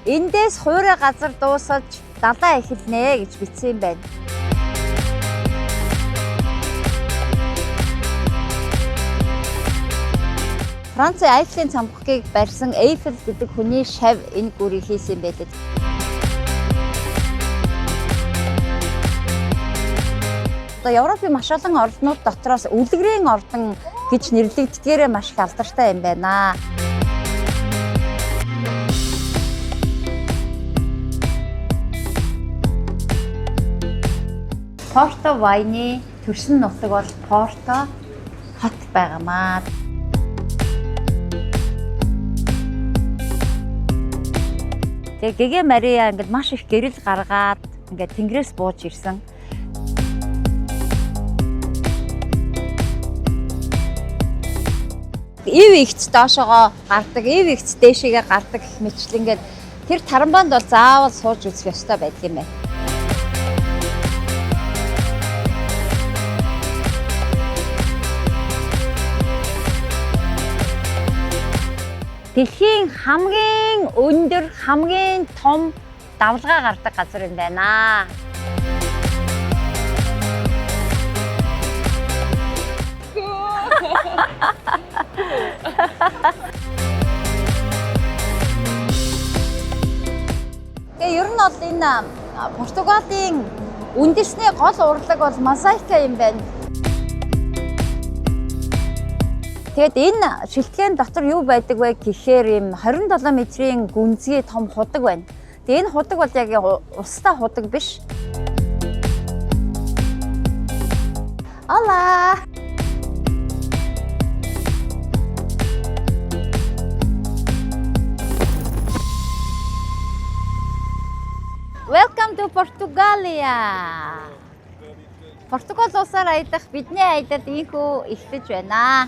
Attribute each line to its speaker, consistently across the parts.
Speaker 1: Эндээс хуурай газар дуусаж далаа эхэлнэ гэж бичсэн юм байна. Францын Айфелийн цамхгийг барьсан Эйфел гэдэг хүний шавь энэ гүрийг хийсэн байлээ. Одоо Европын маш олон орнууд дотроос үлгэрийн ордон гэж нэрлэгддгээрээ маш их алдартай юм байна. Порто вайны төрсөн нутаг бол Порто хот байгаамаа. Тэгээ Гэгэ Мария ингээд маш их гэрэл гаргаад ингээд тэнгэрээс бууж ирсэн. Ив игц доошоогоо гардаг, ив игц дээшээгээ гардаг гэх мэтчлэн ингээд тэр тарамбанд бол заавал сууж үзэх ёстой байдаг юм байна. Дэлхийн хамгийн өндөр, хамгийн том давлгаа гардаг газар юм байна. Тэгээ ер нь бол энэ Португалийн үндэсний гол урлаг бол Мозаика юм байна. Тэгээд энэ шилтгэн дотор юу байдаг вэ гэхээр ийм 27 метрийн гүнзгий том худаг байна. Тэгээд энэ худаг бол яг устай худаг биш. Ола. Welcome to Portugalia. Португал улсаар аялах бидний аялал ийхүү эхлэж байна.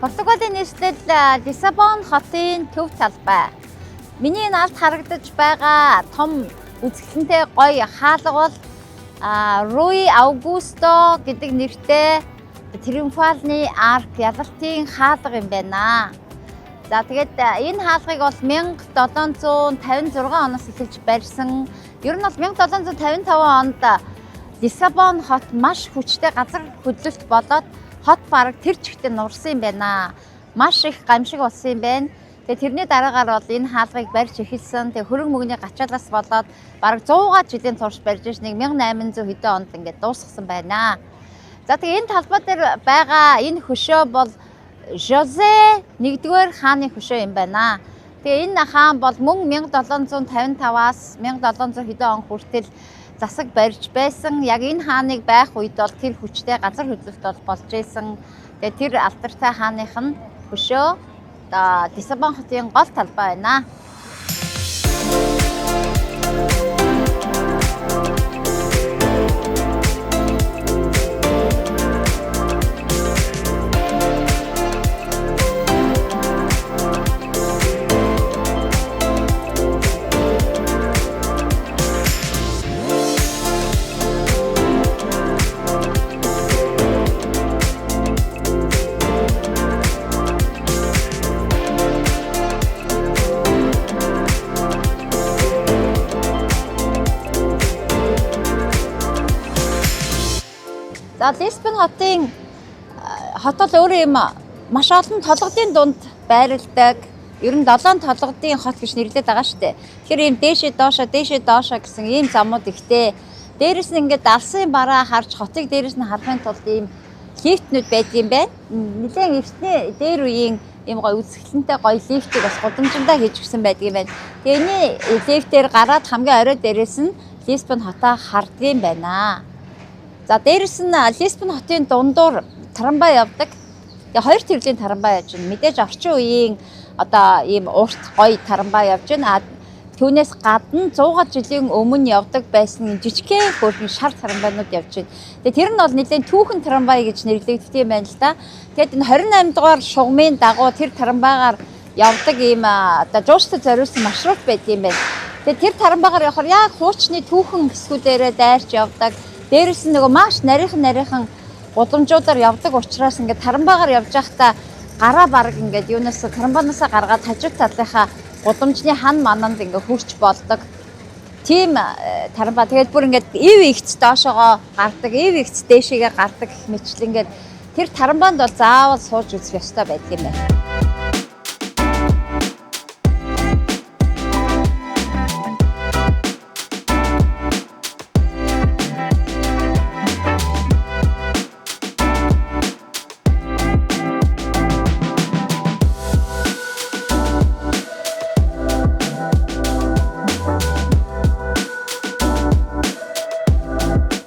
Speaker 1: Португалийн нийслэл Лиссабон хотын төв талбай. Миний наалд харагдаж байгаа том үзэсгэлэнтэй гоё хаалга бол Руи Аугусто гэдэг нэртэй Триумфальны арк ялалтын хаалга юм байна. За тэгээд энэ хаалгыг бол 1756 оноос эхэлж барьсан. Ер нь бол 1755 онд Лиссабон хот маш хүчтэй газар хөдлөлт болоод хот бараг тэр чигтээ нурсан юм байна. Маш их гамшиг болсон юм байна. Тэгээ тэрний дараагаар бол энэ хаалгыг барьж эхэлсэн. Тэгээ хөрөнгө мөнгөний гачаалаас болоод бараг 100-аад жилийн турш барьж иж 1800 хэдэн онд ингээд дуусгасан байна. За тэгээ энэ талбай дээр байгаа энэ хөшөө бол Жозе 1-р хааны хөшөө юм байна. Тэгээ энэ хаан бол мөн 1755-аас 1700 хэдэн он хүртэл засаг барьж байсан. Яг энэ хааныг байх үед бол тэр хүчтэй газар хөдлөлт бол болж байсан. Тэгээ тэр алдартай хааных нь хөшөө Лиссабон хотын гол талбай байна. За Лисбон хотын хот бол өөрөө юм маш олон толгодын дунд байрладаг. Ер нь 7 толгодын хот гэж нэрлэдэг байгаа шүү дээ. Тэгэхээр ийм дээшээ доошоо гэсэн ийм замууд ихтэй. Дээрээс нь ингээд алсын бараа харж хотыг дээрээс нь харахын тулд ийм лифтнүүд байдаг юм байна. Нэлээд эртний дээр үеийн ийм гоё үзэсгэлэнтэй гоё лифтийг бас гудамжиндаа хийж өгсөн байдаг юм байна. Тэгээ энэ лифтээр гараад хамгийн орой дээрээс нь Лисбон хотоо хардаг юм байна. За дээрээс нь Лисбон хотын дундуур трамвай явдаг. Тэгээ хоёр төрлийн трамвай явж байна. Мэдээж орчин үеийн одоо ийм урт гоё трамвай явж байна. түүнээс гадна 100 жилийн өмнө явдаг байсан жижигхэн хөөрхөн шар трамвайнууд явж байна. Тэгээ тэр нь бол нэлээд түүхэн трамвай гэж нэрлэгддэг юм байна л да. Тэгээд энэ 28 дугаар шугамын дагуу тэр трамвайгаар явдаг ийм одоо жууштай зориулсан маршрут байдаг юм байна. Тэгээд тэр трамвайгаар явахаар яг хуучны түүхэн хэсгүүдээрээ дайрч явдаг. Дээрээс нь нөгөө маш нарийнхан гудамжуудаар явдаг учраас ингээд трамвайгаар явж байхдаа гараа бараг ингээд юунаас трамвайнаас гаргаад хажуу талынхаа гудамжны хан мананд ингээд хурч болдог. Тийм трамвай. Тэгээд бүр ингээд ив ихц доошоогоо гардаг, ив ихц дээшээгээ гардаг гэх мэтлэн ингээд тэр трамвайд бол заавал сууж үзэх ёстой байдаг юм байна.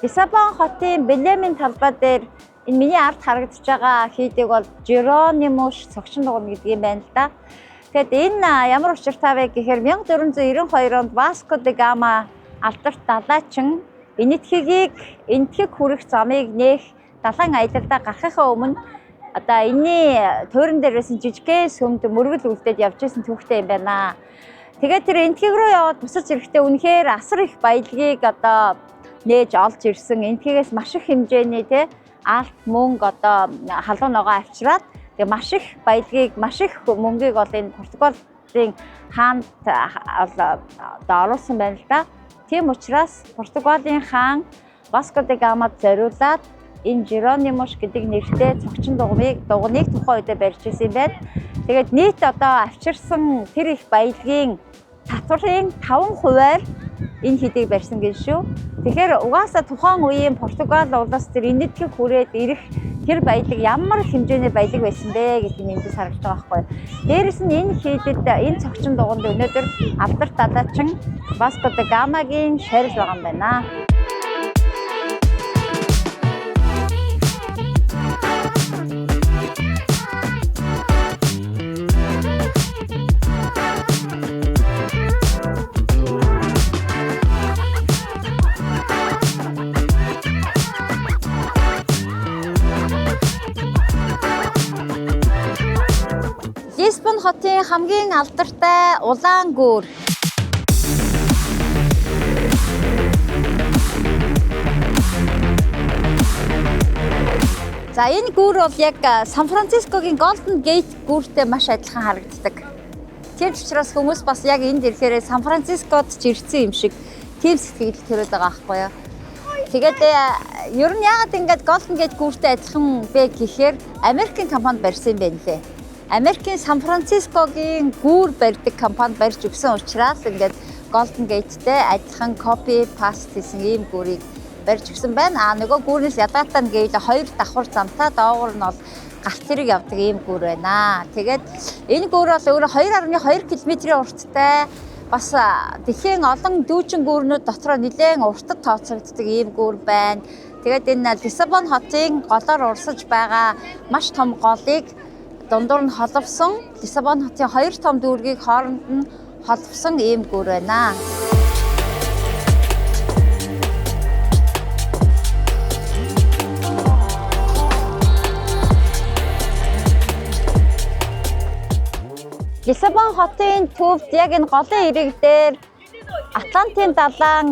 Speaker 1: Лиссабон хотын Белемийн талбай дээр энэ миний ард харагдаж байгаа хийдэг бол Жеронимуш цогчин дугуйн гэдэг юм байна л да. Тэгэд энэ ямар учиртай вэ гэхээр 1492 онд Васко де Гама алдарт далайчин энэтхэгийг энэтхэг хүрэх замыг нээх далайн аялалдаа гарахынхаа өмнө одоо энэний туйран дээрээс жижигхэн сүмд мөргөл үлдээд явж исэн түүхтэй юм байна. Тэгээд тэр энэтхэг рүү яваад бусаж ирэхдээ үнэхээр асар их баялагийг одоо нээж олж ирсэн. Энэтхгээс маш их хэмжээний алт мөнгө одоо халуун ногоо авчираад тэгээ маш их баялагийг маш их мөнгийг бол энэ Португалийн хаанд одоо оруулсан байна л да. Тийм учраас Португалийн хаан Васко де Гамад зориулаад энэ Жеронимуш гэдэг нэртэй цогчин дугуйг тухайн үедээ барьж ирсэн юм байна. Тэгээд нийт одоо авчирсан тэр их баялагийн татварын 5%-аар энэ хэдийг барьсан гэж шүү. Тэгэхээр угаасаа тухайн үеийн Португал улс тэр энэтхэг хүрээд ирэх тэр баялаг ямар хэмжээний баялаг байсан бэ гэдэг нь эндээс харагдаж байгаа байхгүй. Дээрээс нь энэ хийдэд энэ цогчин дугуйнд өнөөдөр алдарт далайчин Васко де Гамагийн шарил байгаа юм байна. Лиссабон хотын хамгийн алдартай улаан гүүр. За энэ гүүр бол яг Сан Францискогийн Golden Gate гүүртэй маш адилхан харагддаг. Тийм учраас хүмүүс бас яг энд ирэхээр Сан Францискод ч ирсэн юм шиг тийм сэтгэл төрөд байгаа байхгүй юу. Тэгээд ер нь яагаад ингэж Golden Gate гүүртэй адилхан бэ гэхээр Америкийн компани барьсан юм байна лээ. Америкийн Сан Францискогийн гүүр барьдаг компани барьж өгсөн учраас ингээд Golden Gate-тэй адилхан copy paste хийсэн ийм гүүрийг барьж өгсөн байна. Нөгөө гүүрнээс ялгаатай нь гэвэл хоёр давхар замтай доогуур нь бол галт зэрэг явдаг ийм гүүр байна. Тэгээд энэ гүүр бол өөрө 2.2 км-ийн урттай бас дэлхийн олон дүүжин гүүрнүүд дотроо нэлээд уртад тооцогддог ийм гүүр байна. Тэгээд энэ Лиссабон хотын голоор урсаж байгаа маш том голыг дундуур нь холбосон Лиссабон хотын хоёр том дүүргийг хооронд нь холбосон ийм гүүр байна. Лиссабон хотын төвд яг энэ голын ирэг дээр Атлантын далайн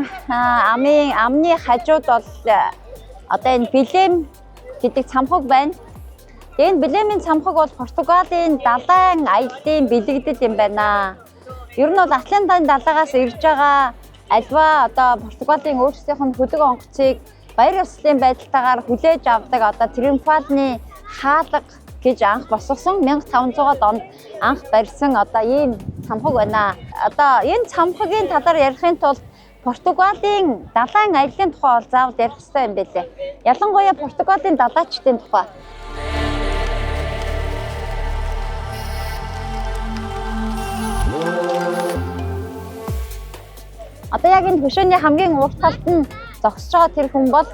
Speaker 1: амны хажууд бол одоо энэ Белем гэдэг цамхаг байна. Энэ Белемийн цамхаг бол Португалийн далайн аяллаа бэлэгдэл юм байна. Ер нь бол Атлантын далайгаас ирж байгаа альва одоо Португалийн өөрсдийнх нь хөлөг онгоцыг баяр ёслолын байдалтайгаар хүлээж авдаг одоо Триумфальны хаалга гэж анх босгосон 1500-аад онд анх барьсан одоо ийм цамхаг байна. Одоо энэ цамхагийн талаар ярихын тулд Португалийн далайн аяллаа тухай бол заавал ярих хэрэгтэй юм байлээ. Ялангуяа Португалийн далайчдын тухай. Одоо яг энэ хөшөөний хамгийн урт талд нь зогсож байгаа тэр хүн бол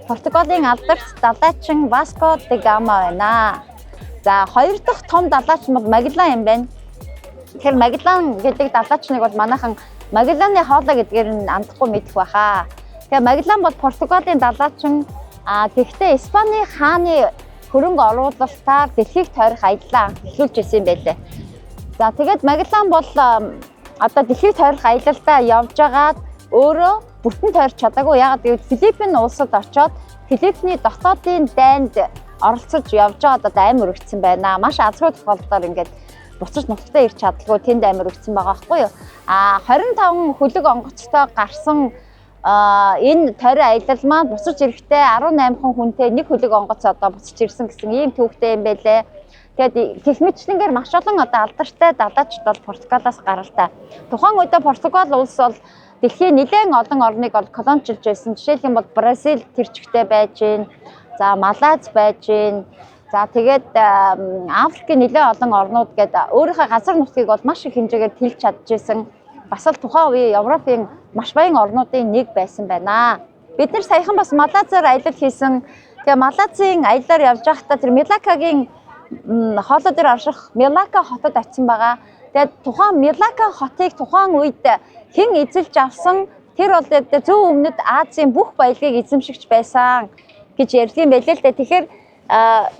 Speaker 1: Португалийн алдарт далайчин Васко де Гама байна. За хоёр дахь том далайч бол Магеллан юм байна. Тэр Магеллан гэдэг далайчныг бол манайхан Магелланы хоолой гэдгээр нь андахгүй мэдэх байхаа. Тэгээ Магеллан бол Португалийн далайчин гэхдээ Испаний хааны хөрөнгө оруулалтаар дэлхийг тойрох аяллаа эхлүүлж ирсэн юм байлээ. За тэгээд Магеллан бол одоо дэлхийг тойрох аялалдаа явж байгаад өөрөө бүтэн тойрч чадаагүй. Яагаад гэвэл Филиппин улсад очоод Филиппиний дотоодын дайнд оролцож явж байгаад одоо амь өргөцсөн байна. Маш азгүй тохиолдолд ингээд буцаж нутагтаа ирч чадлагүй тэнд амь өргөцсөн байгаа байхгүй юу? 25 хөлөг онгоцтой гарсан энэ тойрон аялал маань буцаж ирэхдээ 18 хүнтэй нэг хөлөг онгоц одоо буцаж ирсэн гэсэн ийм төвхтэй юм байлээ. Тэгээд гэх мэтлэнгээр маш олон одоо алдартай далайчид бол Португалаас гаралтай. Тухайн үедээ Португал улс бол дэлхийн нэлээд олон орныг бол колоничилж байсан. Жишээлх юм бол Бразил тэр чигтээ байж гин. За Малайз байж гин. За тэгээд Африкийн нэлээд олон орнууд гэдэг өөрийнхөө газар нутгийг бол маш их хэмжээгээр тэлж чадчихсан. Бас л тухайн үеийн Европын маш баян орнуудын нэг байсан байна. Бид нар саяхан бас Малайзаар аялал хийсэн. Тэгээ Малайзын аяллаар явж байхдаа тэр Мелакагийн хоолой дээр орших Мелака хотод очисон байгаа. Тэгээд тухайн Мелака хотыг тухайн үед хэн эзэлж авсан тэр бол зүүн өмнөд Азийн бүх баялагийг эзэмшигч байсан гэж ярьдсан байлээ л дээ. Тэгэхээр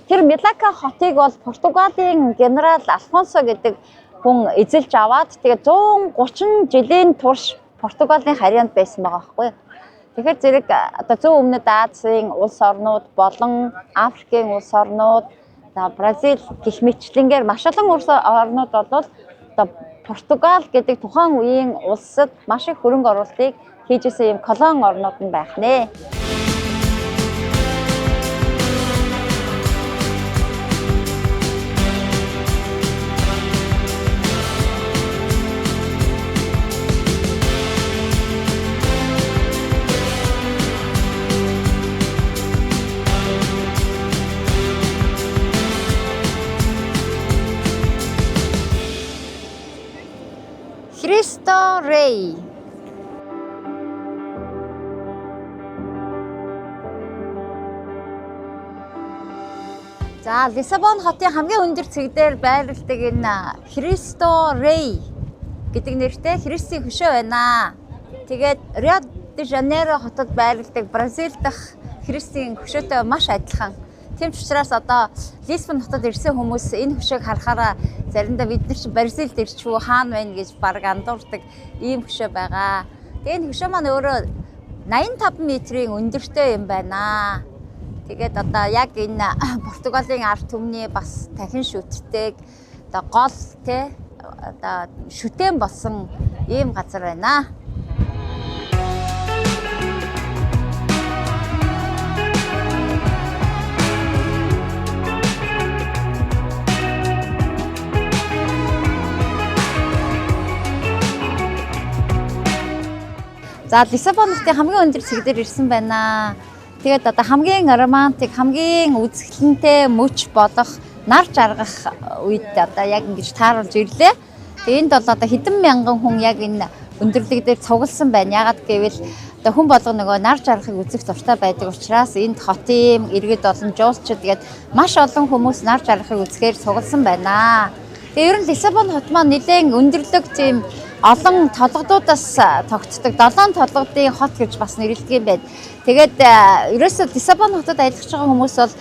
Speaker 1: тэр Мелака хотыг бол Португалийн генерал Алфонсо гэдэг хүн эзэлж аваад тэгээд 130 жилийн турш Португалийн харьяанд байсан байгаа байхгүй юу. Тэгэхээр зэрэг одоо зүүн өмнөд Азийн улс орнууд болон Африкийн улс орнууд за Бразил гэх мэтлэнгээр маш олон улс орнууд бол одоо Португал гэдэг тухайн үеийн улсад маш их хөрөнгө оруулалтыг хийжсэн юм колон орнууд нь байх нэ. Cristo Rey. За Лиссабон хотын хамгийн өндөр цэг дээр байрладаг энэ Cristo Rey гэдэг нэртэй Христийн хөшөө байна. Тэгээд Рио де Жанейро хотод байрладаг Бразил дахь Христийн хөшөөтэй маш адилхан. Тийм ч учраас одоо Лиссабон хотод ирсэн хүмүүс энэ хөшөөг харахаараа заримдаа бид нар чинь Бразилд ирчихв хаана байна гэж баг андуурдаг ийм хөшөө байгаа. Тэгээ энэ хөшөө маань өөрөө 85 метрийн өндөртэй юм байна. Тэгээд одоо яг энэ Португалийн ард түмний бас дахин шүтдэг одоо гол те одоо шүтэн болсон ийм газар байна. За Лиссабон хотын хамгийн өндөр цэг дээр ирсэн байна. Тэгээд одоо хамгийн романтик, хамгийн үзэсгэлэнтэй мөч болох нар жаргах үед одоо яг ингэж тааруулж ирлээ. Тэгээд энд бол одоо хэдэн мянган хүн яг энэ өндөрлөг дээр цугласан байна. Ягаад гэвэл одоо хүн болго нөгөө нар жаргахыг үзэх дуртай байдаг учраас энд хотын иргэд болон жуулчид тэгээд маш олон хүмүүс нар жаргахыг үзэхээр цугласан байна. Тэгээд ер нь Лиссабон хот маань нэлээд өндөрлөг тийм олон толгодуудаас тогтдог 7 толгодын хот гэж бас нэрлэдэг юм байна. Тэгээд ерөөсөө Лиссабон хотод аялах байгаа хүмүүс бол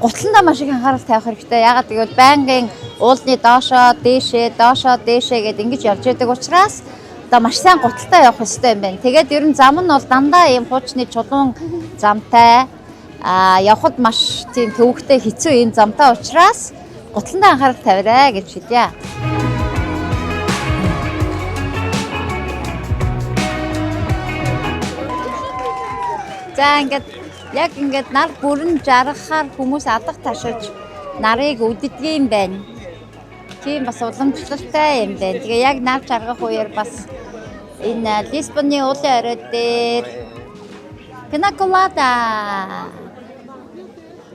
Speaker 1: гутландаа маш их анхаарал тавих хэрэгтэй. Ягаад гэвэл байнгын уулны доошоо дээшээ гэдээ ингэж явж байдаг учраас одоо маш сайн гуталтай явах хэрэгтэй юм байна. Тэгээд ер нь зам нь бол дандаа ийм хуучны чулуун замтай явхад маш тийм төвөгтэй хэцүү ийм замтай учраас гутландаа анхаарал тавиарай гэж хэлье. За ингээд нар бүрэн жаргахаар хүмүүс алга ташиж нарыг үддэг юм байна. Тийм бас уламжлалтай юм байна. Тэгээ яг нар жаргах үеэр бас энэ Лиссабоны уулын орой дээр пина колада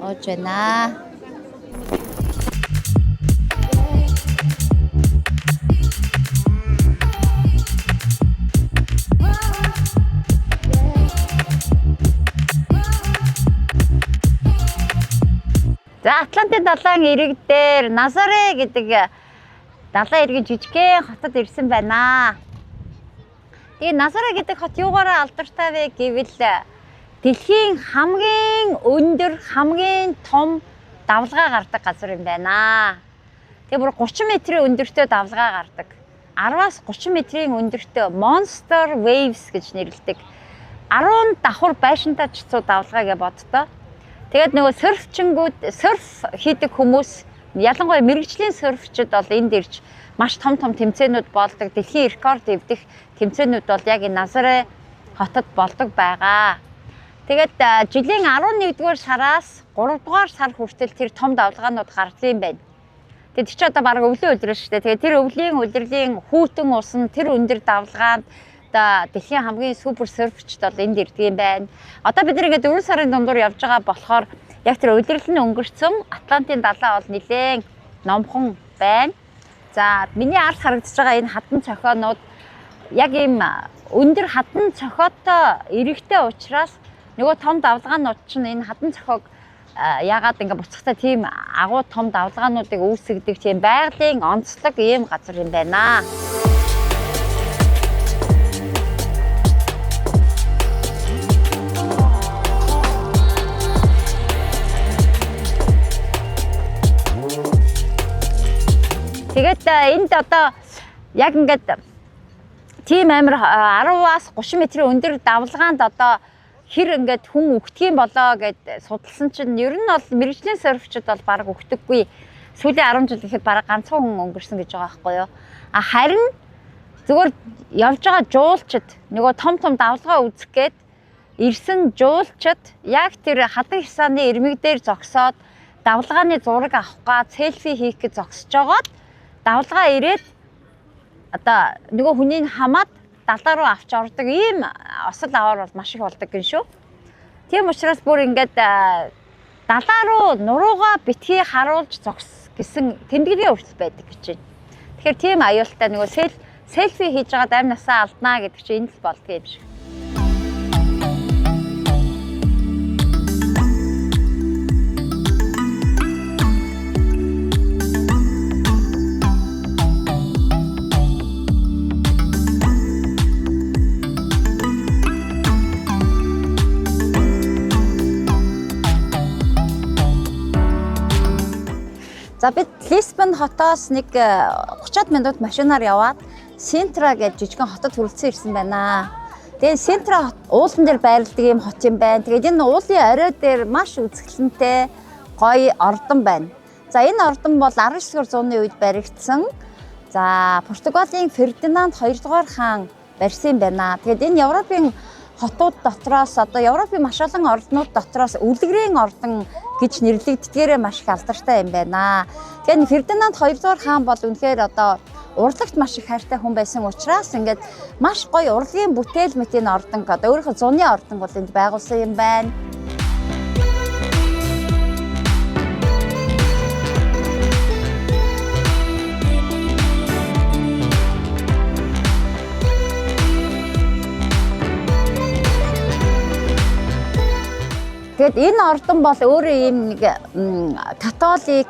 Speaker 1: очена. За Атлантын далайн ирэг дээр Назаре гэдэг далайн иргэн жижигхэн хотод ирсэн байна. Тэгээ Назара гэдэг хот юугаараа алдартай вэ гэвэл дэлхийн хамгийн өндөр, хамгийн том давлгаа гардаг газар юм байна. Тэгээ бүр 30 метрийн өндөртэй давлгаа гардаг. 10-аас 30 метрийн өндөртэй Monster Waves гэж нэрлэдэг. 10 давхар байшинтай чицүү давлгаа гэж боддоо. Тэгээд нөгөө серф хийдэг хүмүүс, ялангуяа мэрэгжлийн серфчид бол энд ирж маш том тэмцээнүүд болдог. Дэлхийн рекорд эвдэх тэмцээнүүд бол яг энэ Назара хотод болдог байгаа. Тэгээд жилийн 11-р сараас 3-р сар хүртэл тэр том давлгаанууд гардаг юм байна. Тэгээд чи одоо баг өвлийн улирал шүү дээ. Тэгээд тэр өвлийн улирлын хүүтэн усан тэр өндөр давлгаанд дэлхийн хамгийн супер серфчд бол энд ирдэг юм байна. Одоо бид нэг 4 сарын дундуур явж байгаа болохоор яг тэр улирал нь өнгөрцөн Атлантын далай бол нэлээд номхон байна. За миний ард харагдаж байгаа энэ хатан цохионууд яг ийм өндөр хатан цохиотой эрэгтэй учраас нөгөө том давлгаанууд чинь энэ хатан цохиог яагаад ингэ буцахтай тийм агуу том давлгаануудыг үүсгдэг тийм байгалийн онцлог ийм газар юм байна. Тэгээд энд одоо яг ингээд тийм амар 10-аас 30 метрийн өндөр давлгаанд одоо хэр ингээд хүн үхдэг юм болоо гэд судалсан чинь ер нь бол мэрэгжлийн серфчид бол баг үхдэггүй. Сүүлийн 10 жил ихэд баг ганцхан хүн өнгөрсөн гэж байгаа байхгүй юу. Харин зүгээр явж байгаа жуулчид нөгөө том давлгаа үзэх гээд ирсэн жуулчид яг тэр хатан хясааны ирмэг дээр зогсоод давлгааны зураг авах га селфи хийх гэж зогсож байгаад давлгаа ирээд одоо нөгөө хүнийг хамаад далаа руу авч ордог ийм осол аваар бол маш их болдог гин шүү. Тийм учраас бүр ингээд далаа руу нуруугаа битгий харуулж зогс гэсэн тэмдэглэлийн өртөл байдаг гэж байна. Тэгэхээр тийм аюултай нөгөө селфи хийж байгаа амь насаа алднаа гэдэг чинь энэ л болдго юм шиг. За бид Лисбон хотоос нэг 30 минут машинаар яваад Синтра гэж жижигхэн хотод хүрэлцэн ирсэн байна. Тэгээд Синтра уулан дээр байрладаг юм хот юм байна. Тэгээд энэ уулын орой дээр маш үзэсгэлэнтэй гоё ордон байна. За энэ ордон бол 19-р зууны үед баригдсан. За Португалийн Фердинанд 2-р хаан барьсан юм байна. Тэгээд энэ Европын хотууд дотроос одоо Европын маш олон орднууд дотроос үлгэрийн ордон гэж нэрлэгддгээрээ маш их алдартай юм байна. Тэгэхээр Фердинанд 2-р хаан бол үнэхээр одоо урлагт маш их хайртай хүн байсан учраас ингээд маш гоё урлагийн бүтээл мэтийн ордон одоо өөрийнхөө зуны ордон бол энд байгуулсан юм байна. Тэгэд энэ ордон бол өөрөө ийм нэг католик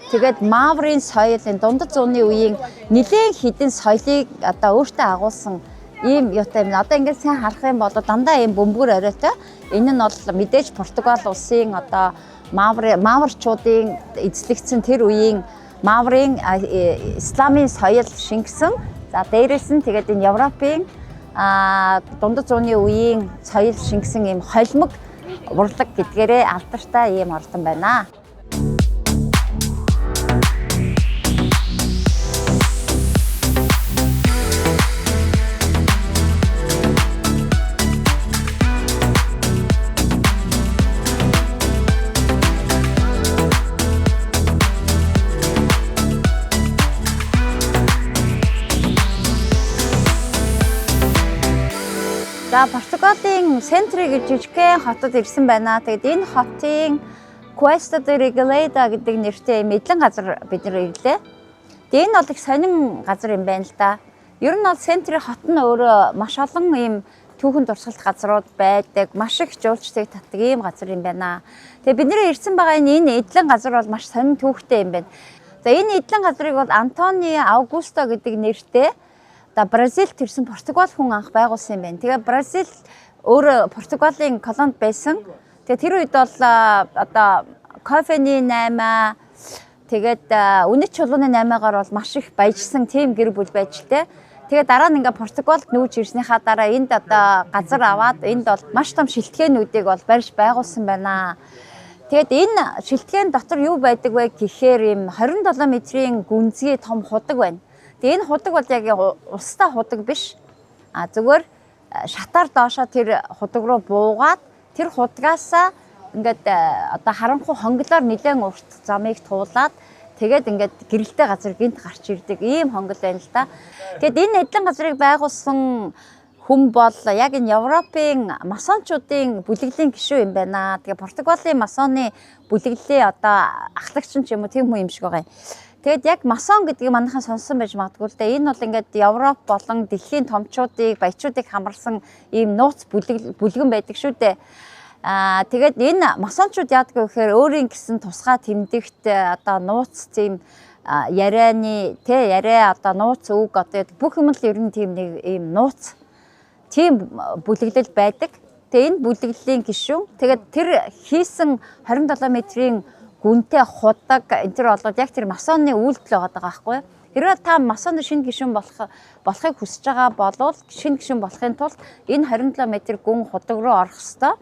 Speaker 1: тэгээд маврын соёл энэ дундад зууны үеийн нэлээд хідэн соёлыг одоо өөртөө агуулсан ийм юутай юм. Одоо ингээд сайн харах юм бол дандаа ийм бөмбөр оройтой. Энэ нь бол мэдээж Португал улсын одоо маврчуудын эзлэгдсэн тэр үеийн маврын исламын соёл шингэсэн. За дээрээс нь тэгээд энэ Европын дундад зууны үеийн соёл шингэсэн ийм холимог урлаг гэдгээрээ алдартай ийм ордон байна. За Португалийн Сентри гэж жижигхэн хотод ирсэн байна. Тэгээд энэ хотын Cuesta de Regalada гэдэг нэртэй мэдлэн газар бид нэр ирлээ. Тэгээд энэ бол их сонин газар юм байна л да. Ер нь бол Сентри хот нь өөрөө маш олон ийм түүхэн дурсгалт газрууд байдаг. Маш их жуулчдыг татдаг ийм газар юм байна. Тэгээд бид нэр ирсэн байгаа энэ эдлэн газар бол маш сонин түүхтэй юм байна. За энэ эдлэн газрыг бол Антонио Аугусто гэдэг нэртэй одоо Бразилд төрсэн Португал хүн анх байгуулсан юм байна. Тэгээ Бразил өөр Португалийн колонд байсан. Тэгээ тэр үед бол одоо кофений 8 тэгээд үнэт чулууны 8-аар бол маш их баяжсан тийм гэр бүл байж тээ. Тэгээ дараа нь ингээ Португалд нүүж ирснийхаа дараа энд одоо газар аваад энд бол маш том шилтгээнүүдийг бол барьж байгуулсан байна. Тэгээд энэ шилтгэн дотор юу байдаг вэ гэхээр ийм 27 метрийн гүнзгий том худаг байна. Тэгээ энэ худаг бол яг устай худаг биш. Зүгээр шатаар доошоо тэр худаг руу буугаад тэр худгаасаа ингээд одоо харанхуй хонглоор нэлээд урт замыг туулаад тэгээд ингээд гэрэлтэй газар гинт гарч ирдэг ийм хонгол байна л да. Тэгэд энэ эдлэн газрыг байгуулсан хүн бол яг энэ Европын масончуудын бүлэглэлийн гишүүн юм байна. Тэгээ Португалийн масоны бүлэглэлийн одоо ахлагч ч юм уу тийм хүн юм шиг байгаа юм. Тэгэд яг масон гэдгийг манайхан сонссон байж магадгүй л дээ. Энэ бол ингээд Европ болон дэлхийн томчуудыг, баячуудыг хамарсан ийм нууц бүлгэн байдаг шүү дээ. Тэгээд энэ масончууд яадаг вэ гэхээр өөрийн гэсэн тусгай тэмдэгт одоо нууц тийм ярианы яриа одоо нууц үг одоо бүх юм л ер нь тийм нэг ийм нууц тийм бүлэглэл байдаг. Тэгээ энэ бүлэглэлийн гишүүн тэгээд тэр хийсэн 27 метрийн гүнтэй худаг энэ төр болоод яг тэр масонны үйлдэл байгаа байхгүй юу? Хэрвээ та масонны шинэ гишүүн болохыг хүсэж байгаа бол шинэ гишүүн болохын тулд энэ 27 метр гүн худаг руу орох ёстой.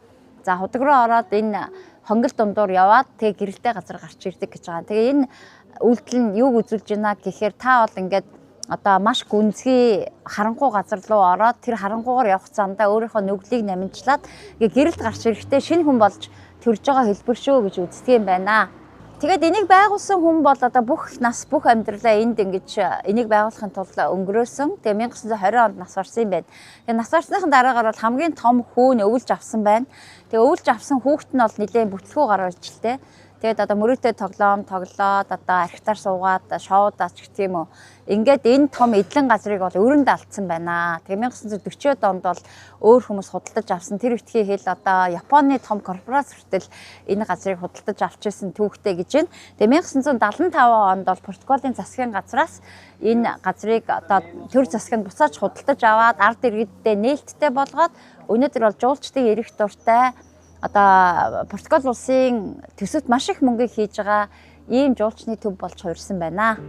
Speaker 1: За худаг руу ороод энэ хонгол дундуур яваад тэгээ гэрэлтэй газар гарч ирдэг гэж байгаа. Тэгээ энэ үйлдэл нь юуг үзүүлж байна гэхээр та бол ингээд одоо маш гүнзгий харанхуй газар руу ороод тэр харанхуйгаар явах замдаа өөрийнхөө нүглийг намжлаад гэрэлд гарч ирэхдээ шинэ хүн болж төрж байгаа хэлбэр шүү гэж үздэг юм байна. Тэгээд энийг байгуулсан хүн бол одоо бүх нас бүх амьдралаа энд ингэж энийг байгуулахын тулд өнгөрөөсөн. Тэгээ 1920 онд нас барсан юм байна. Тэгээ нас барсныхан дараагаар бол хамгийн том хүүн өвлж авсан байна. Тэгээ өвлж авсан хүүхэд нь бол нэлээд бүтлгүү гаргаж л дээ. Тэгээд одоо мөрөөдөө тоглоом тоглоод одоо архитаар суугаад шоудаач гэх тийм үү. Ингээд энэ том эдлэн газрыг бол өрөнд алдсан байна. Тэгээ 1940-од онд бол өөр хүмүүс худалдаж авсан. Тэр ихтгэхийн хэл одоо Японы том корпорац хүртэл энэ газрыг худалдаж авч ирсэн түүхтэй гэж байна. Тэгээ 1975 онд бол Португалийн засгийн газраас энэ газрыг одоо төр засгийн буцааж худалдаж аваад ард иргэддээ нээлттэй болгоод өнөөдөр бол жуулчдын эрх дуртай одоо Португал улсын төсөвт маш их мөнгө хийж байгаа ийм жуулчны төв болж хувирсан байна.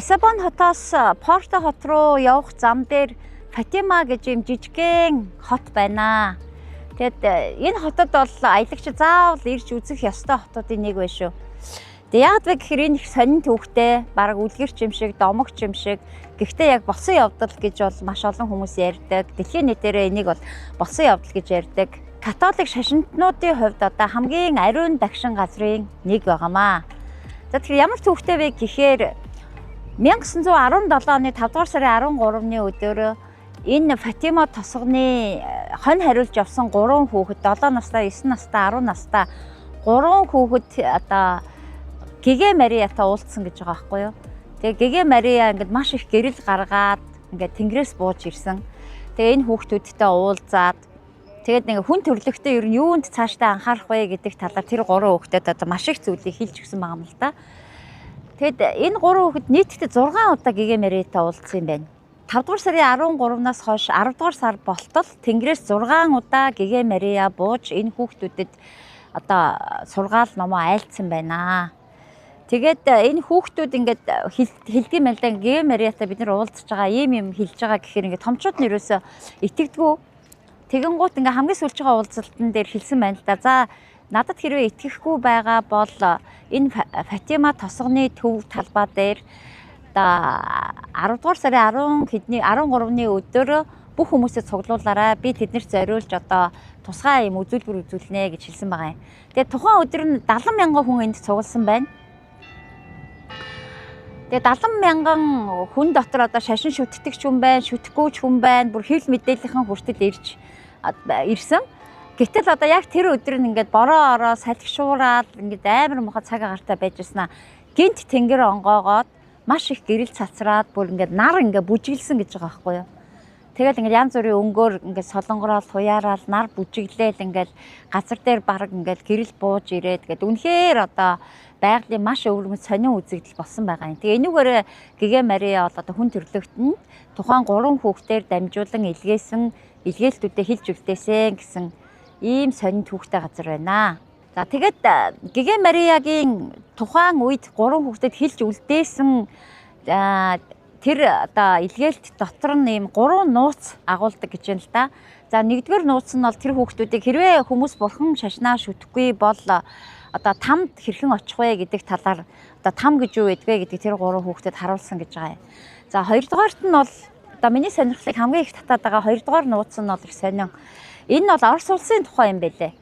Speaker 1: Лиссабон хотоос Порто хот руу явах зам дээр Фатима гэж юм жижигхэн хот байна. Тэгэд энэ хотод бол аялагч заавал ирж үзэх ёстой хотуудын нэг байна шүү. Тэгээ яагаад вэ гэхээр энэ их сонин төвхтэй, бараг үлгэрч юм шиг, домогч юм шиг. Гэхдээ яг болсон явдал гэж бол маш олон хүмүүс ярьдаг. Дэлхийн нийтээрээ энийг бол болсон явдал гэж ярьдаг. Католик шашинтнуудын хувьд одоо хамгийн ариун дагшин газрын нэг байгаамаа. За тэгэхээр ямар төвхтэй вэ гэхээр 1917 оны 5 дугаар сарын 13-ны өдөр энэ Фатима тосгоны хонь хариулж явсан 3 хүүхэд 7 настай, 9 настай, 10 настай 3 хүүхэд одоо Гэгэ Мариятай уулзсан гэж байгаа байхгүй юу. Тэгээ Гэгэ Мария ингээд маш их гэрэл гаргаад ингээд тэнгэрээс бууж ирсэн. Тэгээ энэ хүүхдүүдтэй уулзаад тэгээд нэг хүн төрлөختөө ер нь юунд цаашдаа анхаарах вэ гэдэг талаар тэр 3 хүүхдэд одоо маш их зүйлийг хэлж өгсөн байгаа юм л да. Тэгэд энэ 3 хүүхэд нийтдээ 6 удаа Гэгэ Мариятай уулзсан юм байна. 5 дугаар сарын 13-наас хойш 10 дугаар сар болтол тэнгэрээс 6 удаа Гэгэ Мария бууж энэ хүүхдүүдэд одоо сургаал номоо айлцсан байна. Тэгээд энэ хүүхдүүд ингээд хэлдэг юм л да Гэгэ Мариятай бид нар уулзж байгаа юм хэлж байгаа гэхээр ингээд томчууд нь ерөөсөө итгэдэггүй. Тэгэнгუут ингээ хамгийн сүүлж байгаа уулзалтан дээр хэлсэн байна л да. За надад хэрвээ итгэхгүй байгаа бол энэ Фатима тосгоны төв талбай дээр одоо 10 дугаар сарын 13-ны өдөр бүх хүмүүсээ цуглуулаарай. Би тэднэрт зориулж одоо тусгай юм үзүүлбэр үзүүлнэ гэж хэлсэн байгаа юм. Тэгээд тухайн өдөр нь 70 мянган хүн энд цугласан байна. Тэгээ 70 мянган хүн дотор одоо шашин шүтдэгч хүн байна, шүтгэхгүй хүн байна. Бүр хэвлэл мэдээллийн хүртэл ирсэн. Гэтэл одоо яг тэр өдөр нь ингээд бороо ороо салхишуураад ингээд амар муха цаг агаартай байж ирсэн. Гинт тэнгэр онгоогоод маш их гэрэл цацраад бүр ингээд нар ингээд бүжиглсэн гэж байгаа байхгүй юу. Тэгэл ингээд янз бүрийн өнгөөр ингээд солонгорол хуяарал нар бүжиглээл ингээд газар дээр бараг ингээд гэрэл бууж ирээд тэгээд үнэхээр одоо байгалийн маш өвөрмөц сонин үзэгдэл болсон байгаа юм. Тэгээ энүүгээр Гэгээ Мария бол одоо хүн төрлөختөнд тухайн 3 хүүхдээр дамжуулан илгээлтүүдэд хэлж үлдээсэн гэсэн ийм сонин түүхтэй газар байна. За тэгээд Гэгээ Мариягийн тухайн үед 3 хүүхдэд хэлж үлдээсэн тэр одоо илгээлт дотор нь ийм 3 нууц агуулдаг гэж байна л да. За нэгдүгээр нууц нь бол тэр хүүхдүүдийг хэрвээ хүмүүс бурхан шашнаа шүтгэхгүй бол одоо тамд хэрхэн очих вэ гэдэг талаар одоо там гэж юу гэдгээ гэдэг тэр 3 хүүхдэд харуулсан гэж байгаа юм. За хоёрдугаарт нь бол одоо миний сонирхлыг хамгийн их татаад байгаа хоёрдугаар нууц нь бол их сонин. Энэ нь бол Орос улсын тухай юм байлээ.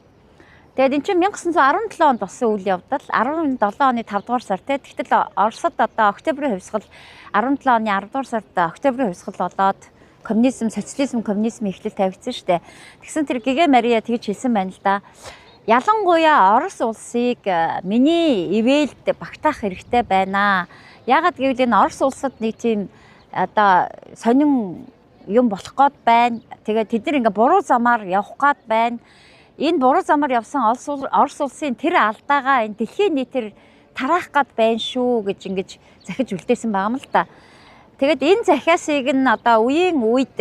Speaker 1: Тэгээд эн чинь 1917 онд болсон үйл явдал 17 оны 5 дугаар сар те. Тэгтэл Оросд одоо октябрийн хувьсгал 17 оны 10 дугаар сард октябрийн хувьсгал болоод коммунизм, социализм, коммунизм эхлэл тавигдсан шүү дээ. Тэгсэн тэр Гэгээ Мария тэгж хэлсэн байна л да. Ялангуяа Орос улсыг миний ивэлд багтаах хэрэгтэй байна. Яагаад гэвэл энэ Орос улсад нэг тийм одоо сонин юм болох гээд байна. Тэгээд тэд нар ингээ буруу замаар явах гээд байна. Энэ буруу замаар явсан Орос улсын тэр алдаагаа энэ дэлхийн нийтээр тараах гээд байна шүү гэж ингэж захиж үлдээсэн байгаа юм л та. Тэгэд энэ захиасыг нь одоо үеийн үед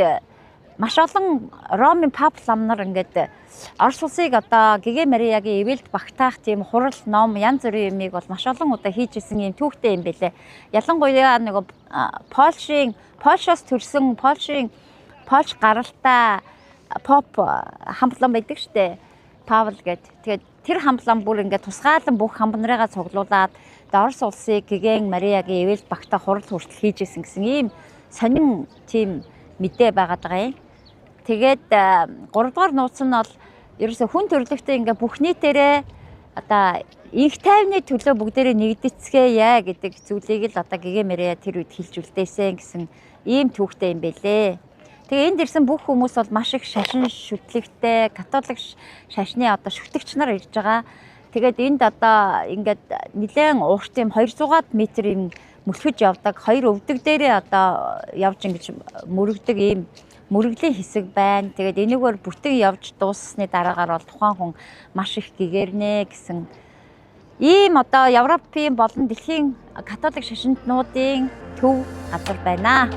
Speaker 1: маш олон Ромын пап лам нар ингээд Орос улсыг одоо Гэгээ Мариягийн ивэлд багтаах тийм хурал ном янз бүрийн юмыг бол маш олон удаа хийж исэн юм түүхтэй юм байлээ. Ялангуяа нөгөө Польшоос төрсэн Польш гаралтай поп хамтлан байдаг штэ. Павел гэд. Тэгээд тэр хамтлан бүр ингээд тусгаалan бүх хамбанарыгаа цуглуулад Орос улсыг Гэгээ Мариягийн ивэлд багтаах хурал хүртэл хийж исэн гэсэн ийм сонин тийм мэдээ байгаад байгаа юм. Тэгээд 3 дугаар нууц нь бол ерөөсө хүн төрлөختөө ингээ бүх нийтээрээ одоо инх тайвны төлөө бүгдээрээ нэгдэцгээе гэдэг зүйлийг л одоо Гэгээ Мария тэр үед хэлж үлдээсэн гэсэн ийм түүхтэй юм бэлээ. Тэгээ энд ирсэн бүх хүмүүс бол маш их шашин шүтлэгтэй католик шашны одоо шүтгч нар ирж байгаа. Тэгээд энд одоо ингээд нэлээд урт юм 200 м юм мөлхөж явдаг хоёр өвдөг дээрээ одоо явж ингэж мөрөгдөг ийм мөрөглийн хэсэг байна. Тэгээд энэгээр бүтэн явж дууссаны дараагаар бол тухайн хүн маш их гэгэрнэ гэсэн ийм одоо Европын болон дэлхийн католик шашинтнуудын төв газар байна.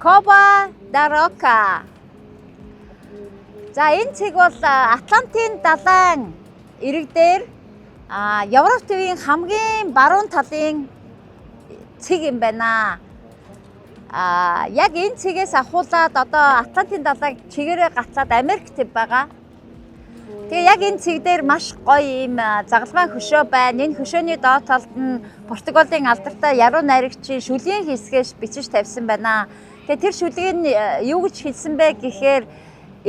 Speaker 1: Коба Дарока. За энэ цэг бол Атлантын далайн ирэг дээр Европ төвийн хамгийн баруун талын цэг юм байна. Яг энэ цэгээс ахуулаад одоо Атлантын далайг чигээрээ гацаад Америк төв байгаа. Тэгээ яг энэ цэг дээр маш гоё юм загалмай хөшөө байна. Энэ хөшөөний доод талд нь Португалийн алдартай яруу найрагчийн шүлийн хэсгээс бичиж тавьсан байна. Тэгээ тэр шүлгийг нь юу гэж хэлсэн бэ гэхээр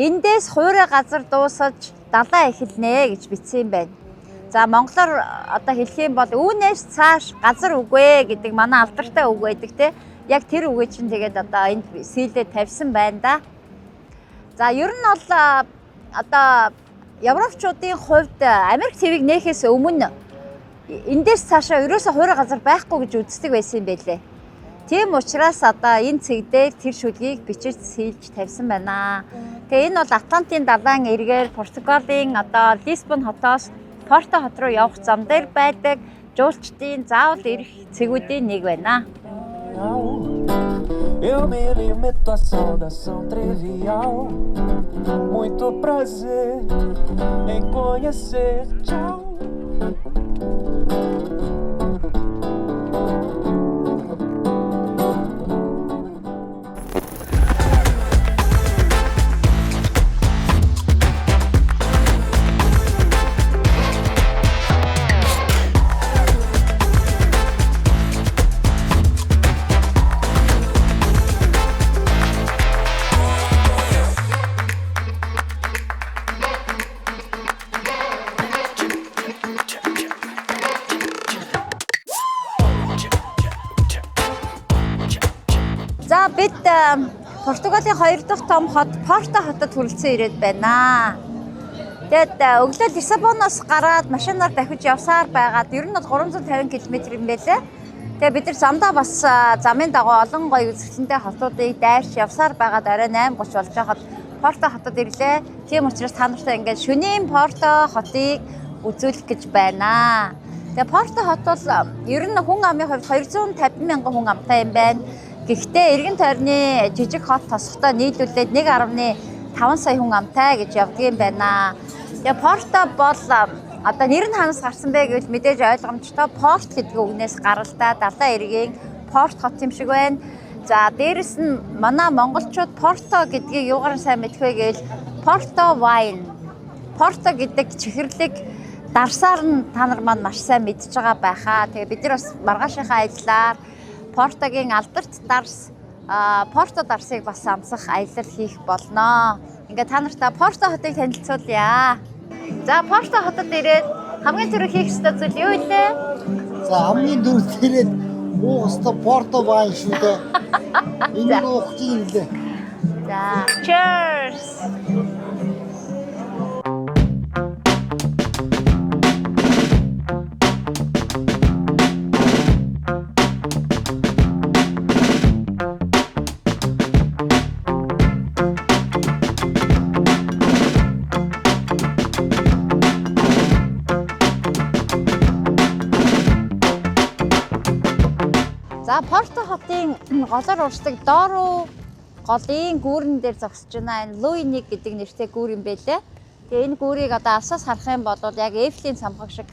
Speaker 1: эндээс хуурай газар дуусаж далаа эхэлнэ гэж бичсэн юм байна. За монголоор одоо хэлэх юм бол үүнээс цааш газар үгүй гэдэг манай алдартай үг байдаг те. Яг тэр үгээ чинь тэгээд одоо энд сэлдээ тавьсан байна да. За ер нь бол одоо европчуудын хувьд Америк твийг нээхээс өмнө эндээс цаашаа ерөөсөө хуурай газар байхгүй гэж үздэг байсан юм байлээ. Тийм учраас одоо энэ цэг дээр тэр шүлгийг бичиж сэлж тавьсан байна. Тэгээ энэ бол Атлантын далайн эргээр Португалийн одоо Лисбон хотоос Порто хот руу явах зам дээр байдаг жуулчдын заавал ирэх цэгүүдийн нэг байна. Eu me limito a saudação trivial. Muito prazer em conhecer. Tchau. За бид Португалийн 2 дахь том хот Порто хотод хүрэлцэн ирээд байна. Тэгээд өглөө Лиссабоноос гараад машинаар дахиж явсаар байгаад ер нь бол 350 км юм байлээ. Тэгээд бид нар замдаа бас замын дагуу олон гоё үзэсгэлэнтэй хотуудыг дайрч явсаар байгаад орой 8:30 болж байхад Порто хотод ирлээ. Тийм учраас та нартай ингээд шөнийн Порто хотыг үзүүлэх гэж байна. Тэгээд Порто хот бол ер нь хүн амын хувьд 250 мянган хүн амтай юм байна. Гэхдээ эргэн тойрны жижиг хот тосготой нийлүүлээд 1.5 сая хүн амтай гэж явдаг юм байна. Тэгээ Порто бол одоо нэр нь хаанаас гарсан бэ гэвэл мэдээж ойлгомжтой порт гэдэг үгнээс гаралтай далайн эргийн порт хот юм шиг байна. За дээрэс нь манай монголчууд Порто гэдгийг юугаар сайн мэдэх вэ гэвэл Порто wine. Порто гэдэг чихэрлэг дарсаар нь та нар маань маш сайн мэдж байгаа байхаа. Тэгээ бид нар бас маргаашийнхаа аяллаар Портогийн алдарт дарс Порто дарсыг бас амсах аялал хийх болно. Ингээ та нартай Порто хотыг танилцуулъя. За Порто хотод ирээд хамгийн түрүү хийх ёстой зүйл юу вэ?
Speaker 2: За хамгийн түрүү ирээд уух ёстой Порто wine шүү дээ. Энийг уух юм лээ.
Speaker 1: За cheers. За Порто хотын голоор урсдаг дооруу голын гүүрэн дээр зогсож байна. Энэ Луи 1 гэдэг нэртэй гүүр юм байлээ. Тэгээ энэ гүүрийг одоо алсаас харах юм бол яг Эйфелийн цамхаг шиг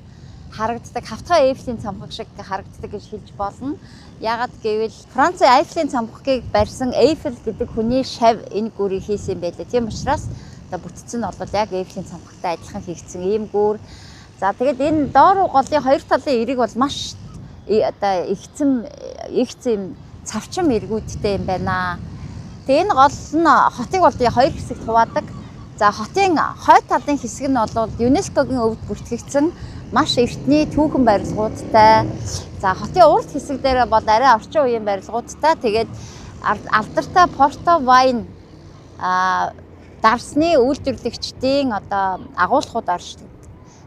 Speaker 1: харагддаг, хавтгай Эйфелийн цамхаг шиг харагддаг гэж хэлж болно. Яагаад гэвэл Францын Эйфелийн цамхагийг барьсан Эйфел гэдэг хүний шав энэ гүүрийг хийсэн юм байлээ. Тийм учраас одоо бүтцэн нь бол яг Эйфелийн цамхагтай адилхан хийгдсэн ийм гүүр. За тэгээд энэ дооруу голын хоёр талын эрэг бол маш одоо игцэн цавчим эргүүдтэй юм байна. Тэгээ энэ гол нь хотыг бол хоёр хэсэгт хуваадаг. За хотын хойд талын хэсэг нь бол ЮНЕСКОгийн өвд бүртгэгдсэн маш эртний түүхэн барилгуудтай. За хотын урд хэсэг дээр бол арай орчин үеийн барилгуудтай. Тэгээд алдартай Порто wine дарсны үйлдвэрлэгчдийн одоо агуулгууд оршдог.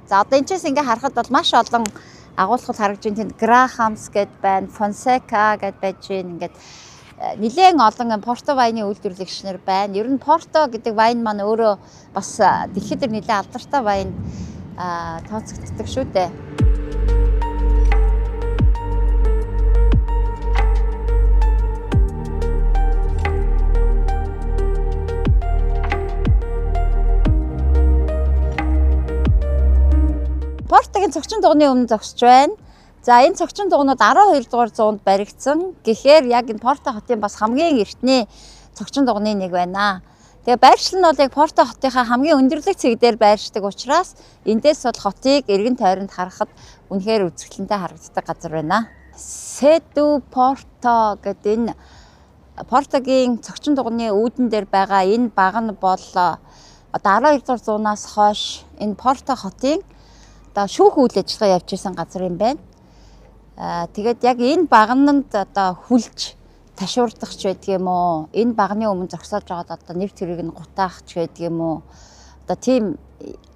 Speaker 1: За одоо энэчээс ингээ харахад бол маш олон агуулгууд харагдж байна. Тэнд Grahams гэд байна, Fonseca гэд байж байна. Ингээд нэлээд олон Порто wine-ийн үйлдвэрлэгч нар байна. Ер нь Порто гэдэг wine маань өөрөө бас дэлхийд нэлээд алдартай wine тооцогддог шүү дээ. Портогийн цогчин дугны өмнө зогсож байна. За энэ цогчин дугнууд 12 дугаар зуунд баригдсан. Гэхээр яг энэ Порто хотын бас хамгийн эртний цогчин дугны нэг байна. Тэгээ байршил нь бол яг Порто хотынхаа хамгийн өндөрлөг цэг дээр байршдаг учраас эндээс бол хотыг эргэн тойронд харахад үнэхээр үзэсгэлэнтэй харагддаг газар байна. Седу Порто гэдэг энэ Портогийн цогчин дугны үүдэн дээр байгаа энэ баг нь бол одоо 12 дугаар зуунаас хойш энэ Порто хотын одоо шүүх үйл ажиллагаа явж исэн газар юм байна. Тэгээд яг энэ багнанд одоо хүлж ташуурдах ч байдаг юм уу? Энэ багны өмнө зогсоож байгаад одоо нэр тэрийг нь гутаах ч байдаг юм уу? Одоо тийм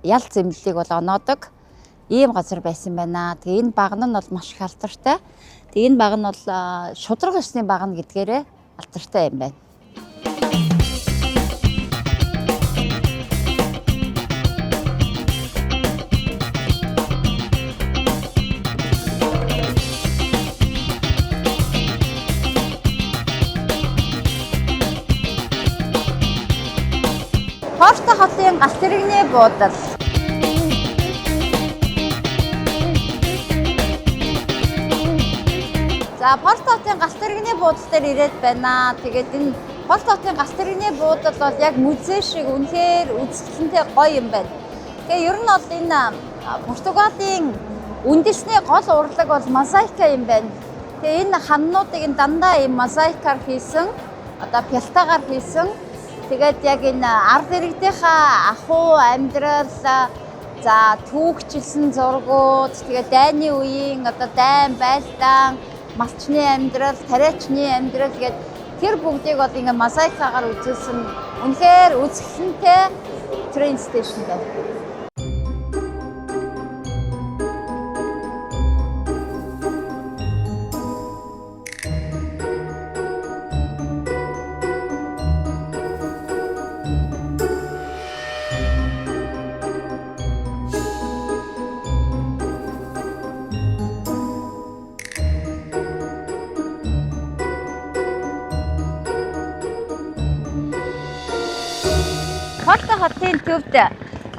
Speaker 1: ял зэмлэлийг бол оноодог ийм газар байсан байна. Тэгээ энэ баг нь бол маш их алдартай. Тэгээ энэ баг нь бол шудраг ёсны баг нь гэдгээрээ алдартай юм байна. Порто хотын галт тэрэгний буудал. За Порто хотын галт тэрэгний буудал дээр ирээд байна. Тэгээд энэ Порто хотын галт тэрэгний буудал бол яг музей шиг үнэхээр үзэсгэлэнтэй гоё юм байна. Тэгээ ер нь бол энэ Португалийн үндэсний гол урлаг бол мозаика юм байна. Тэгээ энэ ханнуудыг энэ дандаа ийм мозаикаар хийсэн, одоо пялтагаар хийсэн. Тэгээд яг энэ ард иргэдийнхаа ахуй амьдрал, за түүхчилсэн зургууд, тэгээд дайны үеийн одоо дайн байлдаан, малчны амьдрал, тариачны амьдрал гээд Тэр бүгдийг бол ингээ мозаикагаар үзүүлсэн үнэхээр үзэсгэлэнтэй train station байна. Порто хотын төвд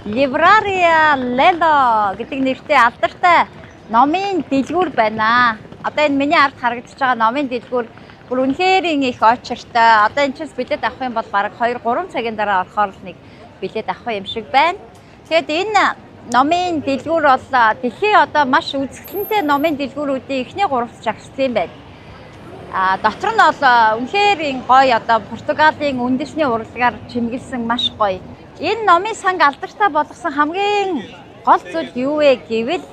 Speaker 1: Livraria Lello гэдэг нэртэй алдартай номын дэлгүүр байна. Одоо энэ миний ард харагдаж байгаа номын дэлгүүр бүр үнэхээр их очиртай. Одоо энэ ч билет авах юм бол бараг 2-3 цагийн дараа орохоор л нэг билет авах юм шиг байна. Тэгэд энэ номын дэлгүүр бол дэлхийн одоо маш үзэсгэлэнтэй номын дэлгүүрүүдийн эхний 3-т жагссан юм байна. Дотор нь бол үнэхээр гоё одоо Португалийн үндэсний урлагаар чимгэлсэн маш гоё. Энэ номын санг алдартай болгосон хамгийн гол зүйл юу вэ гэвэл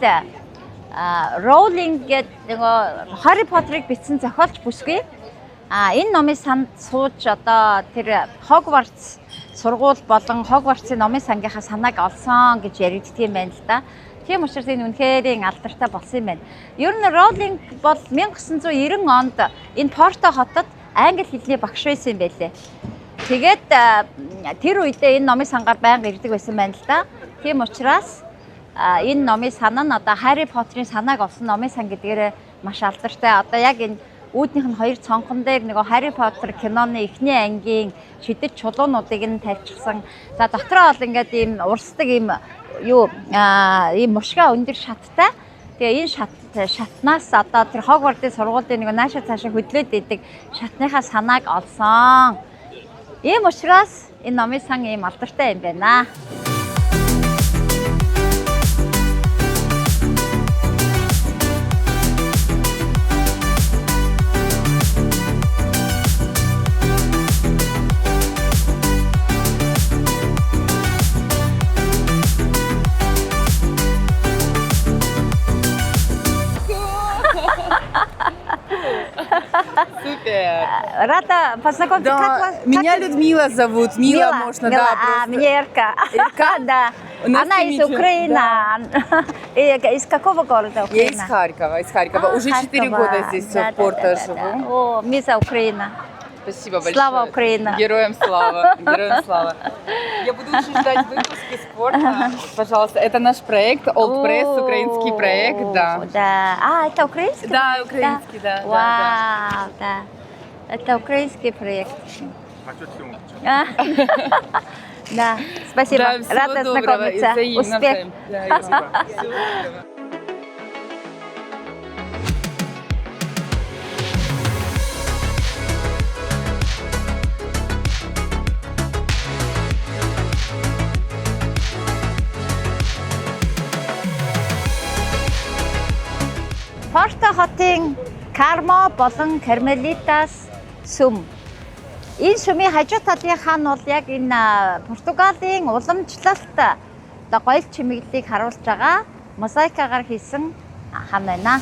Speaker 1: Rowling гэдэг нөгөө Harry Potter-ыг бичсэн зохиолч бүсгүй. Энэ номын санд сууж одоо тэр Hogwarts сургууль болон Hogwarts-ын номын сангийнхаа санааг олсон гэж яригддаг юм байна л да. Тийм учраас энэ үнэхээр алдартай болсон юм байна. Ер нь Rowling бол 1990 онд энэ Порто хотод англи хэлний багш байсан юм байлээ. Тэгээд тэр үедээ энэ номын сангаар байнга ирдэг байсан байна л да. Тийм учраас энэ номын санаа нь одоо Harry Potter-ын санааг олсон номын сан гэдгээр маш алдартай. Одоо яг энэ үүднийх нь хоёр цонхон дээр нөгөө Harry Potter киноны эхний ангийн шидэт чулуунуудыг нь тавьчихсан. За дотроо бол ингээд ийм урсдаг ийм ийм мушгаа өндөр шаттай. Тэгээ энэ шатнаас одоо тэр Хогвартын сургуулийн нэг наашаа цаашаа хөдлөөд идэг шатныхаа санааг олсон. Ийм учраас энэ номын сан ийм алдартай юм байна.
Speaker 3: Супер.
Speaker 1: Рада познакомиться.
Speaker 3: Да, меня Людмила зовут. Мила можно, да, просто.
Speaker 1: Меня Ирка.
Speaker 3: Ирка?
Speaker 1: Да.
Speaker 3: У нас
Speaker 1: Она из
Speaker 3: замечательно,
Speaker 1: Украины. Из какого города
Speaker 3: Я
Speaker 1: Украины?
Speaker 3: из Харькова. Уже 4 года здесь в Порто живу.
Speaker 1: О, мисс Украина.
Speaker 3: Спасибо большое.
Speaker 1: Слава Украина.
Speaker 3: Героям слава. Героям слава. Я буду очень ждать выпуски спорта. Пожалуйста, это наш проект, Old Press, украинский проект, да.
Speaker 1: Да. Это украинский?
Speaker 3: Да, украинский, да.
Speaker 1: Вау, да. Это украинский проект. Да, спасибо.
Speaker 3: Да, всего
Speaker 1: Рада
Speaker 3: доброго.
Speaker 1: знакомиться.
Speaker 3: Взаимно,
Speaker 1: Успех.
Speaker 3: взаимно. Да, всего доброго.
Speaker 1: Порто хотын Кармо болон Кармелитас сүм. Энэ сүмийн хажуу талынхаа нь бол яг энэ Португалийн уламжлалт одоо гоёл чимэглэлийг харуулж байгаа мозаикагаар хийсэн хан байна.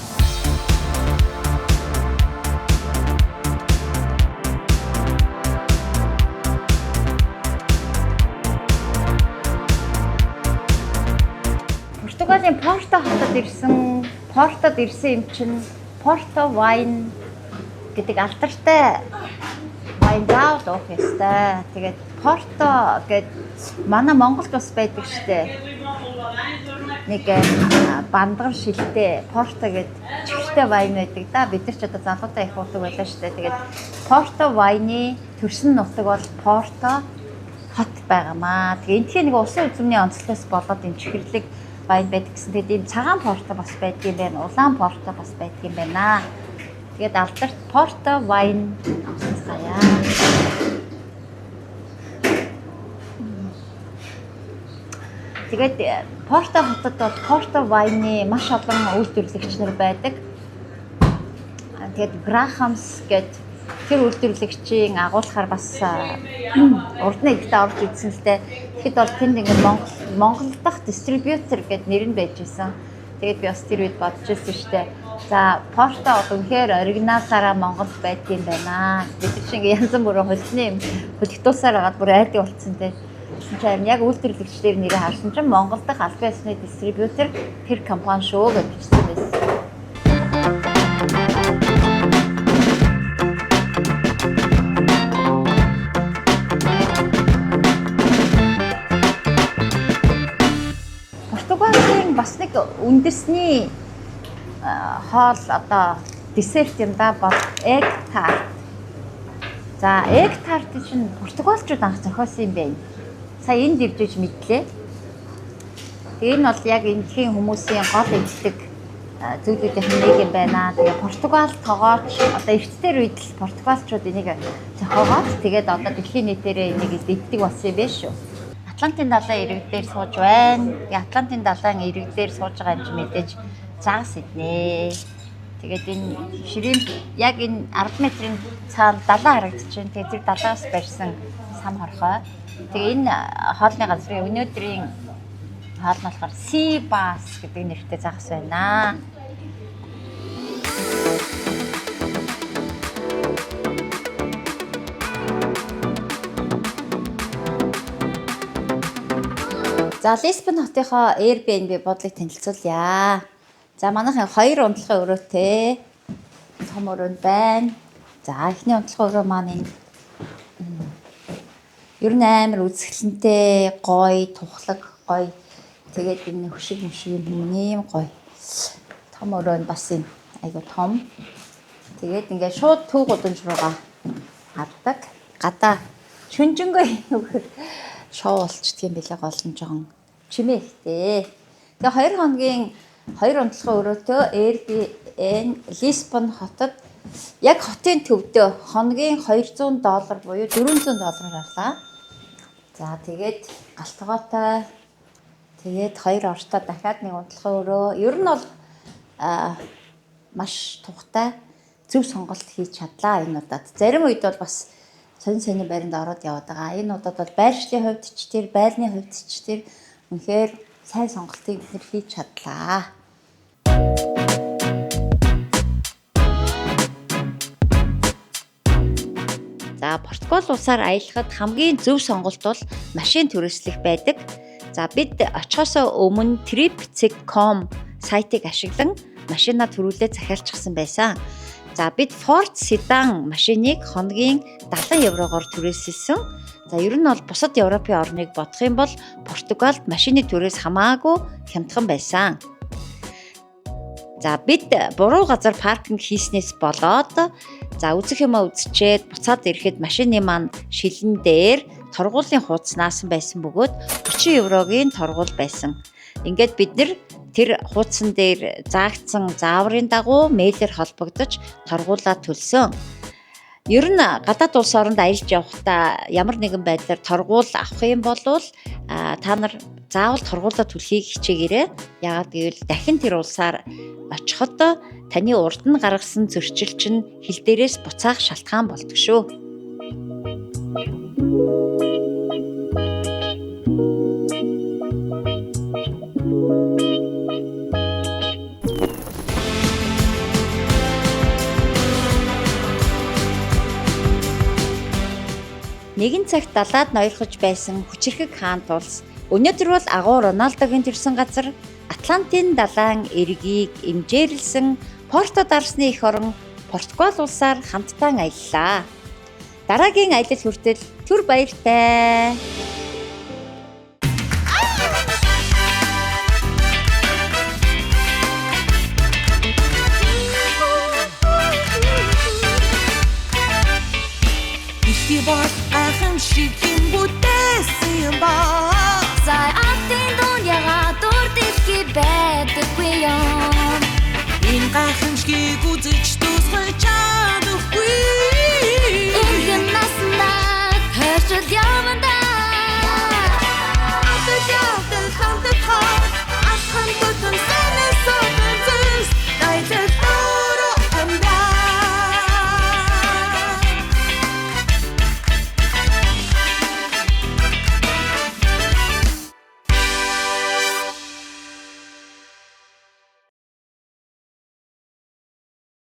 Speaker 1: Португалийн Портод ирсэн юм чинь Порто wine гэдэг алдартай вайн уух ёстой. Тэгээд Порто гэдэг манай Монголд бас байдаг штэ. Нэг бандгар шилтэй Порто гэдэг чихтэй вайн байдаг да. Бид нар ч одоо залуудаа их уудаг байлаа штэ. Тэгээд Порто wine-ийн төрсөн нутаг бол Порто хот байгаамаа. Тэгээд энэхий нэг усын үзмний онцлогоос болоод энэ чихэрлэг вайн байдаг гэсэн. Тэгээд ийм цагаан Порто бас байдаг юм байна. Улаан Порто бас байдаг юм байна. Тэгээд алдарт Порто wine авсацгаая. Тэгээд Порто хотод бол Порто wine-ийн маш олон үйлдвэрлэгч нар байдаг. Тэгээд Grahams гэдэг тэр үйлдвэрлэгчийн агуулгаар бас урд нь ихтэй орж ирсэн л дээ. Тэгэхэд бол тэнд ингээд Монгол дахь дистрибьютор гэдэг нэр нь байж исэн. Тэгээд би бас тэр үед бодож ирсэн шүү дээ. За, Порто үнэхээр оригиналаараа Монголд байдгийн байна. Бид шиг янз бүрийн хөлтний юм хөлтөөсөөр хагаад бүр айдаг болцсон те. Тэгсэн чинь яг үйлдвэрлэгчдэр нэрээ харсан чинь Монгол дахь албан ёсны дистрибьютор тэр компани шүү гэж хэлсэн байсан. Португалийн бас нэг үндэсний хоол одоо десерт юм да бол egg tart. За, egg tart чинь португалчууд анх зохиосон юм байна. Сая энд ирж мэдлээ. Тэгээ энэ бол яг эндхийн хүмүүсийн гол иддэг зүйлүүдийн нэг юм байна. Тэгээ Португал тогооч одоо эртдэр үед л португалчууд энийг зохиогоод тэгээд одоо дэлхийн нийтээрээ энийг иддэг болсон юм байна шүү. Атлантын далайн ирэг дээр сууж байна. Тэгээ Атлантын далайн ирэг дээр сууж байгаа юм чи мэдээж загас иднэ. Тэгээд энэ ширийн яг энэ 10 метрийн цаана далайн харагдаж байна. Тэгээд тэр далаас барьсан сам хорхой. Тэгээ энэ хоолны газрын өнөөдрийн хоол нь болохоор Sea Bass гэдэг нэртэй загас байна. За, Лисбон хотынхоо Airbnb бодлыг танилцуулъя. За, манайхын 2 унтлагын өрөөтэй том өрөөнд байна. За, эхний унтлагын өрөө маань энэ ер нь амар үзэсгэлэнтэй, гоё, тухлаг, гоё. Тэгээд энэ хөшиг юм ийм гоё. Том өрөө нь бас юм айгу том. Тэгээд ингээд шууд төв гудамж руугаа авдаг. Гадаа шүнжэнгөө нүгээр шоу болчдөг юм билээ гол нь жоохон чимээхтэй. Тэгээ 2 хоногийн 2 унтлагын өрөөтэй Airbnb Лисбон хотод яг хотын төвдөө хоногийн $200 буюу $400 авлаа. За, тэгээд галтгоотой. Тэгээд 2 ортой дахиад нэг унтлагын өрөө. Ер нь бол маш тухтай зөв сонголт хийж чадлаа энэ удаад. Зарим үед бол бас сонин байранд ороод яваад байгаа. Энэ удаад бол байршлын хувьд ч тэр, байлны хувьд ч тэр үнэхээр сайн сонголтыг бид хийж чадлаа. За, Португал улсаар аялахад хамгийн зөв сонголт бол машин түрээслэх байдаг. За, бид очихоос өмнө trip.com сайтыг ашиглан машинаа түрүүлээ захиалчихсан байсан. За, бид Ford Sedan машиныг хоногийн €70-оор түрээсэлсэн. За, ер нь бол бусад Европын орныг бодох юм бол Португалд машины түрээс хамаагүй хямдхан байсан. За, бид буруу газар паркинг хийснээс болоод үзэх юмаа үзчихэд буцаад ирэхэд машины маань шилэн дээр торгуулийн хуудас наасан байсан бөгөөд €30-ийн торгуул байсан. Ингээд бид нэр тэр хуудсан дээр заагдсан зааврын дагуу мэйлээр холбогдож торгуулаа төлсөн. Ер нь гадаад улс оронд аялж явахдаа ямар нэгэн байдлаар торгуул авах юм бол та нар заавал торгуулаа төлөхийг хичээгээрэй. Яагаад гэвэл дахин тэр улсаар очиход таны урд нь гаргасан зөрчил чинь хил дээрээс буцаах шалтгаан болдог шүү. Нэгэн цагт далаад ноёрхож байсан хүчирхэг хаант улс өнөөдөр бол агуу Роналдогийн төрсэн газар Атлантын далайн эргийг эмжээрлсэн Порто дарсны эх орон Португал улсаар хамтдаа аяллаа. Дараагийн аялал хүртэл түр баяртай.
Speaker 4: Бос гайхамшиг юм бүтээсэн юм ба.
Speaker 5: Зай атын дуняга дурдэлхий байдаггүй юм.
Speaker 4: Энэ гайхамшгийг үзэж